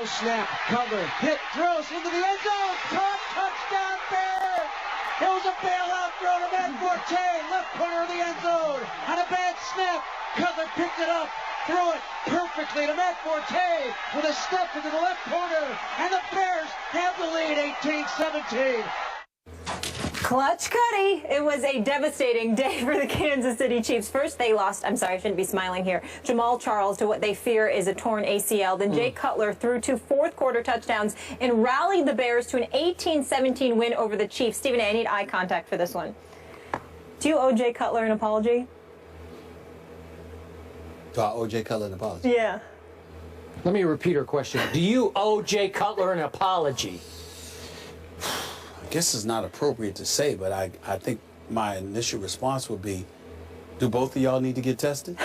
Snap, cover, hit, throws into the end zone, caught, touchdown Bears! It was a bailout throw to Matt Forte, left corner of the end zone, and a bad snap. Cutler picked it up, threw it perfectly to Matt Forte with a step into the left corner, and the Bears have the lead 18-17. Clutch Cuddy. It was a devastating day for the Kansas City Chiefs. First, they lost, I'm sorry, I shouldn't be smiling here, Jamal Charles to what they fear is a torn ACL. Then Jay Cutler threw 2 fourth-quarter touchdowns and rallied the Bears to an 18-17 win over the Chiefs. Stephen A., I need eye contact for this one. Do you owe Jay Cutler an apology? Do I owe Jay Cutler an apology? Yeah. Let me repeat her question. Do you owe Jay Cutler an apology? I guess it's not appropriate to say, but I think my initial response would be, do both of y'all need to get tested?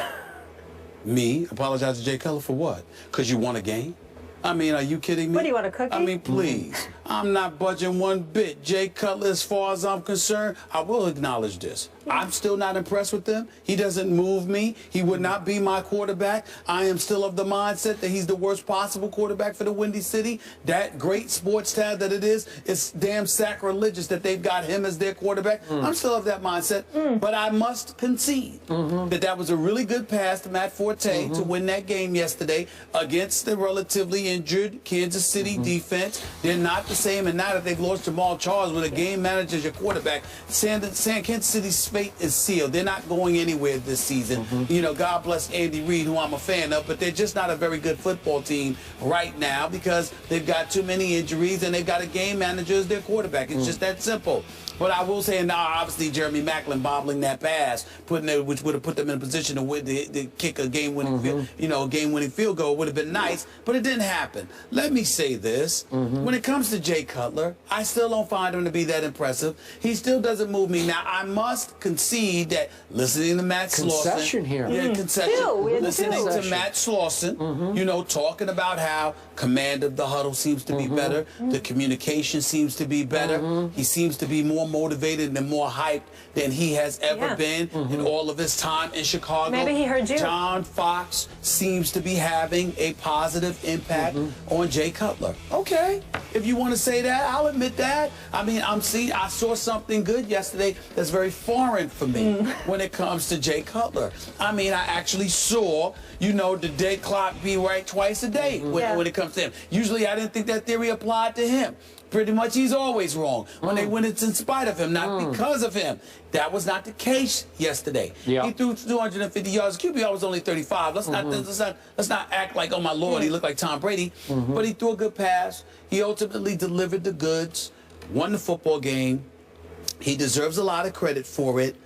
Me? Apologize to Jay Cutler for what? Because you won a game? I mean, are you kidding me? What, do you want a cookie? I mean, please. I'm not budging one bit. Jay Cutler, as far as I'm concerned, I will acknowledge this. I'm still not impressed with him. He doesn't move me. He would not be my quarterback. I am still of the mindset that he's the worst possible quarterback for the Windy City. That great sports tab that it is, it's damn sacrilegious that they've got him as their quarterback. I'm still of that mindset. But I must concede that that was a really good pass to Matt Forte to win that game yesterday against the relatively injured Kansas City defense. They're not the same, and now that they've lost Jamal Charles with a game manager as your quarterback, Kansas City's fate is sealed. They're not going anywhere this season. You know, God bless Andy Reid, who I'm a fan of, but they're just not a very good football team right now because they've got too many injuries and they've got a game manager as their quarterback. It's just that simple. But I will say, now obviously Jeremy Maclin bobbling that pass, which would have put them in a position to kick a game-winning, game-winning field goal would have been nice, but it didn't happen. Let me say this: when it comes to Jay Cutler, I still don't find him to be that impressive. He still doesn't move me. Now I must concede that listening to Matt Slauson, concession here, concession, listening to Matt Slauson, you know, talking about how command of the huddle seems to be better, the communication seems to be better, he seems to be more motivated and more hyped than he has ever been in all of his time in Chicago. Maybe he heard you. John Fox seems to be having a positive impact on Jay Cutler. Okay, if you want to say that, I'll admit that. I mean, I saw something good yesterday that's very foreign for me when it comes to Jay Cutler. I mean, I actually saw, you know, the dead clock be right twice a day when it comes to him. Usually I didn't think that theory applied to him. Pretty much he's always wrong when they win. It's in spite of him, not because of him. That was not the case yesterday. He threw 250 yards. QBR was only 35. Let's not act like, oh my Lord, he looked like Tom Brady. But he threw a good pass. He ultimately delivered the goods, won the football game. He deserves a lot of credit for it.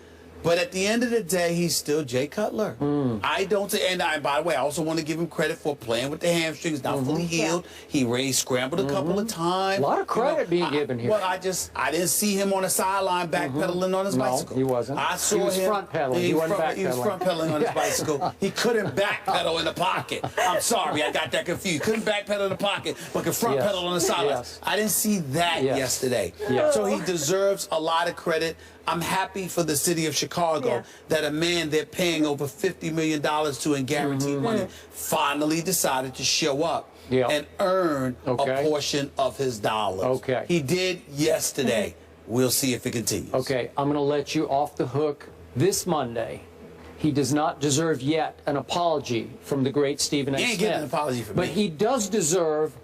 But at the end of the day, he's still Jay Cutler. I don't say, and by the way, I also want to give him credit for playing with the hamstrings, not fully healed. He scrambled a couple of times. A lot of credit being given here. Well, I didn't see him on the sideline backpedaling on his bicycle. He wasn't. I saw him. He was front-pedaling. He wasn't backpedaling. He was front-pedaling on his bicycle. He couldn't backpedal in the pocket. I'm sorry, I got that confused. Couldn't backpedal in the pocket, but could front pedal on the sideline. I didn't see that yesterday. So he deserves a lot of credit. I'm happy for the city of Chicago that a man they're paying over $50 million to in guaranteed money finally decided to show up and earn a portion of his dollars. He did yesterday. We'll see if it continues. Okay, I'm going to let you off the hook this Monday. He does not deserve yet an apology from the great Stephen A. Smith. He ain't getting an apology from me. But he does deserve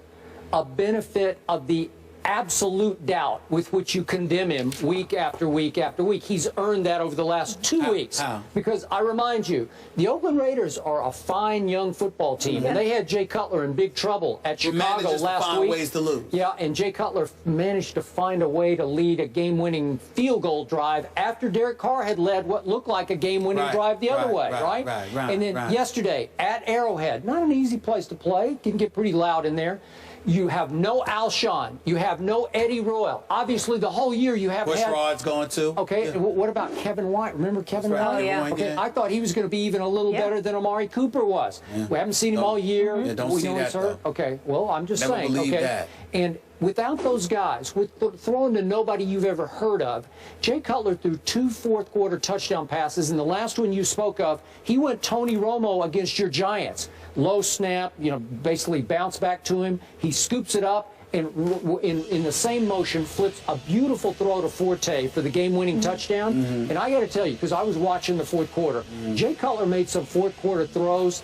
a benefit of the absolute doubt with which you condemn him week after week after week. He's earned that over the last 2 weeks. Because I remind you, the Oakland Raiders are a fine young football team, and they had Jay Cutler in big trouble at Chicago last week. Ways to lose. Yeah, and Jay Cutler managed to find a way to lead a game-winning field goal drive after Derek Carr had led what looked like a game-winning drive the other way, right? And then yesterday at Arrowhead, not an easy place to play, can get pretty loud in there. You have no Alshon. You have no Eddie Royal. Obviously, the whole year you have Bush Rod's going too. Okay, what about Kevin White? Remember Kevin White? Okay, I thought he was going to be even a little better than Amari Cooper was. We haven't seen him all year. Don't see that, though. Okay, well, I'm just saying. Never believe that. And without those guys, with throwing to nobody you've ever heard of, Jay Cutler threw 2 fourth-quarter touchdown passes, and the last one you spoke of, he went Tony Romo against your Giants. Low snap, basically bounce back to him. He scoops it up, and in the same motion flips a beautiful throw to Forte for the game-winning touchdown. And I got to tell you, because I was watching the fourth quarter, Jay Cutler made some fourth-quarter throws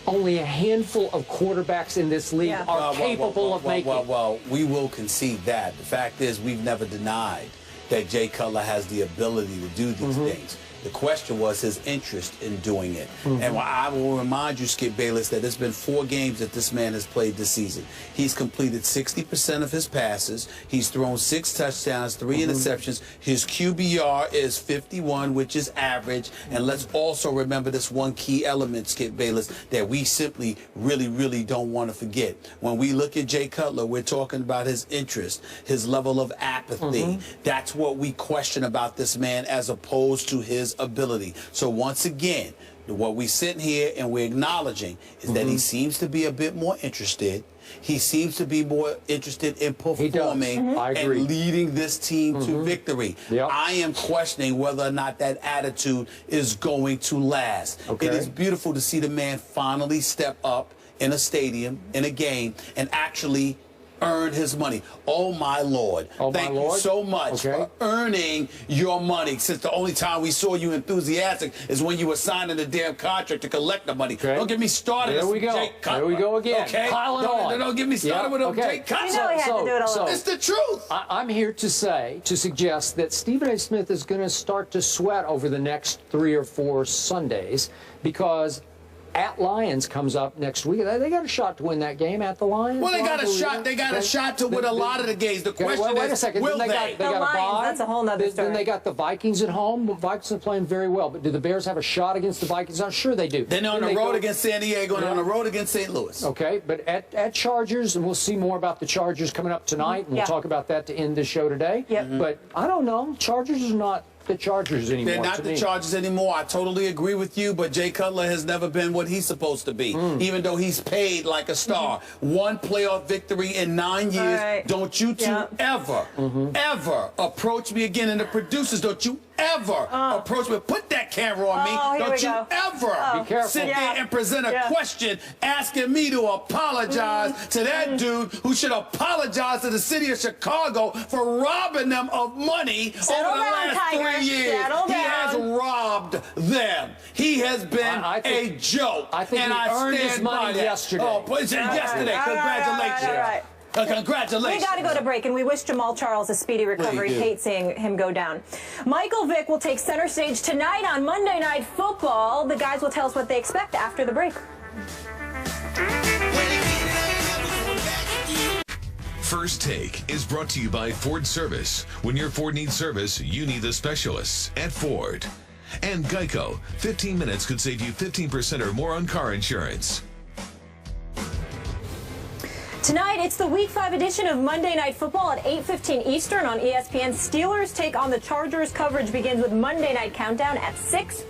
only a handful of quarterbacks in this league are capable of making. Well, we will concede that. The fact is, we've never denied that Jay Cutler has the ability to do these things. The question was his interest in doing it. And I will remind you, Skip Bayless, that it's been 4 games that this man has played this season. He's completed 60% of his passes. He's thrown 6 touchdowns, 3 interceptions. His QBR is 51, which is average. And let's also remember this one key element, Skip Bayless, that we simply really don't want to forget. When we look at Jay Cutler, we're talking about his interest, his level of apathy. That's what we question about this man as opposed to his ability. So once again, what we sit here and we're acknowledging is that he seems to be a bit more interested. He seems to be more interested in performing and leading this team to victory. I am questioning whether or not that attitude is going to last. It is beautiful to see the man finally step up in a stadium, in a game, and actually earn his money. Oh, my Lord. Thank you so much for earning your money, since the only time we saw you enthusiastic is when you were signing the damn contract to collect the money. Don't get me started. There we go. There we go again. Piling on. Don't get me started with Jay Cutler. You know he had to do it alone. It's the truth. I'm here to suggest that Stephen A. Smith is going to start to sweat over the next 3 or 4 Sundays, because at Lions comes up next week. They got a shot to win that game at the Lions. Well, they got a shot. They got a shot to win a lot of the games. The question wait a is, second. will they got a bye. That's a whole nother story. Then they got the Vikings at home. The Vikings are playing very well. But do the Bears have a shot against the Vikings? I'm sure they do. Then they're on the road against San Diego and on the road against St. Louis. Okay, but at Chargers, and we'll see more about the Chargers coming up tonight, and we'll talk about that to end the show today. But I don't know. Chargers are not the Chargers anymore. They're not the Chargers anymore. I totally agree with you, but Jay Cutler has never been what he's supposed to be, even though he's paid like a star. 1 playoff victory in 9 years. Don't you two ever approach me again. And the producers, don't you ever approach me. Put that camera on me. Don't you ever sit there and present a question asking me to apologize to that dude who should apologize to the city of Chicago for robbing them of money over the last 3 years. He has robbed them. He has been a joke. I think he earned his money yesterday. Yesterday. Congratulations. Congratulations. We got to go to break, and we wish Jamal Charles a speedy recovery. Hate seeing him go down. Michael Vick will take center stage tonight on Monday Night Football. The guys will tell us what they expect after the break. First Take is brought to you by Ford Service. When your Ford needs service, you need the specialists at Ford. And Geico. 15 minutes could save you 15% or more on car insurance. Tonight, it's the Week 5 edition of Monday Night Football at 8:15 Eastern on ESPN. Steelers take on the Chargers. Coverage begins with Monday Night Countdown at 6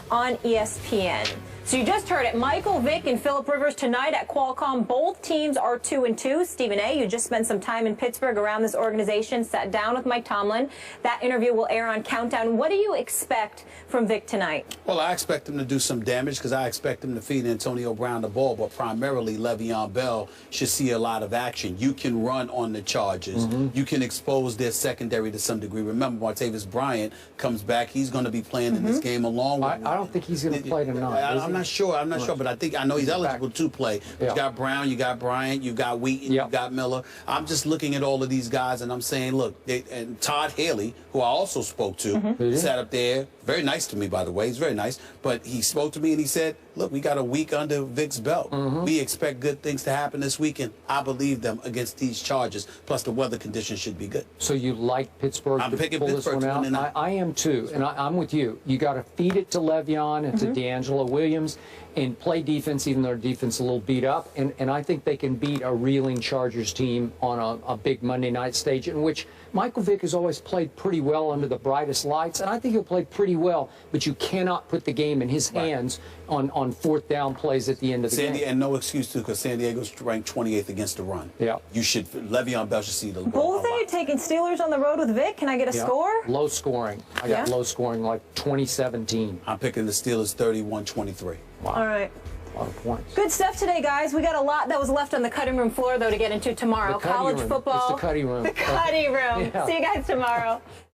on ESPN. So you just heard it. Michael Vick and Phillip Rivers tonight at Qualcomm. Both teams are 2-2. Stephen A., you just spent some time in Pittsburgh around this organization, sat down with Mike Tomlin. That interview will air on Countdown. What do you expect from Vick tonight? Well, I expect him to do some damage because I expect him to feed Antonio Brown the ball, but primarily Le'Veon Bell should see a lot of action. You can run on the Chargers. You can expose their secondary to some degree. Remember, Martavis Bryant comes back. He's going to be playing in this game along with... I don't think he's going to play tonight. I'm not sure. I'm not sure, but I know he's eligible to play. You got Brown, you got Bryant, you got Wheaton, you got Miller. I'm just looking at all of these guys, and I'm saying, look, and Todd Haley, who I also spoke to, sat up there. Very nice to me, by the way. He's very nice. But he spoke to me, and he said, look, we got a week under Vick's belt. We expect good things to happen this weekend. I believe them against these Chargers. Plus, the weather conditions should be good. So you like Pittsburgh I'm to picking pull Pittsburgh this one out? I am, too. And I'm with you. You got to feed it to Le'Veon and to D'Angelo Williams. and play defense, even though their defense is a little beat up. And I think they can beat a reeling Chargers team on a big Monday night stage, in which Michael Vick has always played pretty well under the brightest lights, and I think he'll play pretty well, but you cannot put the game in his hands on fourth down plays at the end of the game. And no excuse, too, because San Diego's ranked 28th against the run. Yeah. You should, Le'Veon Bell should see the Both of you taking Steelers on the road with Vic. Can I get a score? Low scoring. I got low scoring, like 2017. I'm picking the Steelers 31-23. Wow. All right. A lot of points. Good stuff today, guys. We got a lot that was left on the cutting room floor, though, to get into tomorrow. The cutty College room. football. It's the cutty room. The cutty room. Yeah. See you guys tomorrow.